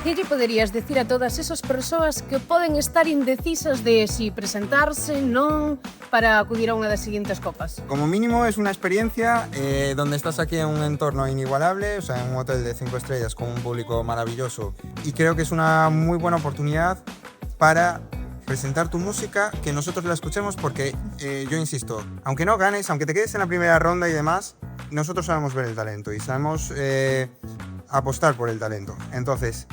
Que lle poderías decir a todas esas persoas que poden estar indecisas de si presentarse, non, para acudir a unha das seguintes copas? Como mínimo es una experiencia donde estás aquí en un entorno inigualable, o sea, en un hotel de 5 estrellas con un público maravilloso, y creo que es una muy buena oportunidad para presentar tu música, que nosotros la escuchemos, porque yo insisto, aunque no ganes, aunque te quedes en la primera ronda y demás, nosotros sabemos ver el talento y sabemos apostar por el talento. Entonces,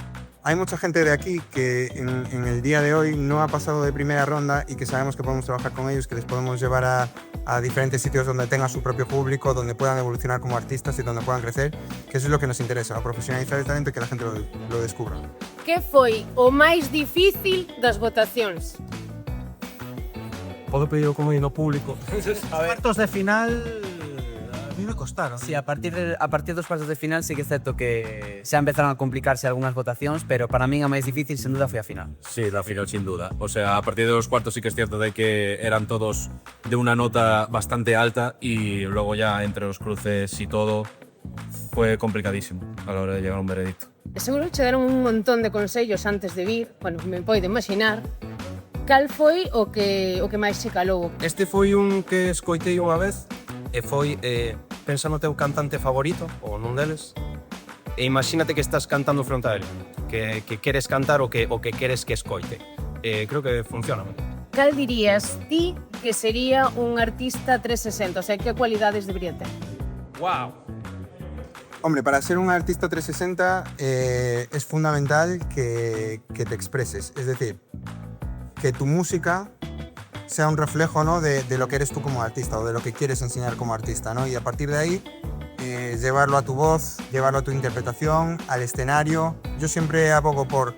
hay mucha gente de aquí que en el día de hoy no ha pasado de primera ronda y que sabemos que podemos trabajar con ellos, que les podemos llevar a diferentes sitios donde tengan su propio público, donde puedan evolucionar como artistas y donde puedan crecer, que eso es lo que nos interesa, profesionalizar el talento y que la gente lo descubra. Que foi o máis difícil das votacións? Podo pedir como no público. Cuartos de final a mí me costaron. Sí, a partir dos cuartos de final sí que é certo que xa empezaron a complicarse algunhas votacións, pero para min a máis difícil sen duda foi a final. Sí, la final sin duda. O sea, a partir de los cuartos sí que es cierto de que eran todos de una nota bastante alta y luego ya entre los cruces y todo fue complicadísimo a la hora de llegar a un veredicto. E seguro che deron un montón de consellos antes de vir, bueno, me podo imaginar. Cal foi o que máis che calou? Este foi un que escoitei unha vez e foi pensa no teu cantante favorito ou nun deles e imagínate que estás cantando fronte a él, que queres cantar o que queres que escoite. Creo que funciona. Cal dirías ti que sería un artista 360? O sea, que cualidades debería ter? Wow. Hombre, para ser un artista 360 es fundamental que te expreses, es decir, que tu música sea un reflejo, ¿no?, de lo que eres tú como artista o de lo que quieres enseñar como artista, ¿no? Y a partir de ahí llevarlo a tu voz, llevarlo a tu interpretación, al escenario. Yo siempre abogo por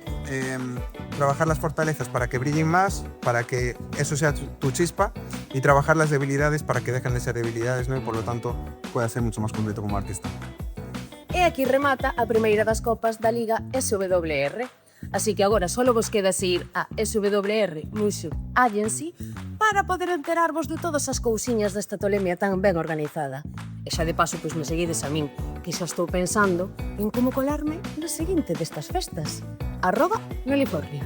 trabajar las fortalezas para que brillen más, para que eso sea tu chispa, y trabajar las debilidades para que dejen de ser debilidades, ¿no? Y por lo tanto puedas ser mucho más completo como artista. E aquí remata a primeira das copas da Liga SWR. Así que agora só vos queda ir a SWR Music Agency para poder enterarvos de todas as cousiñas desta tolemia tan ben organizada. E xa de paso, pois me seguides a min, que xa estou pensando en como colarme na seguinte destas festas. @Nolifornia.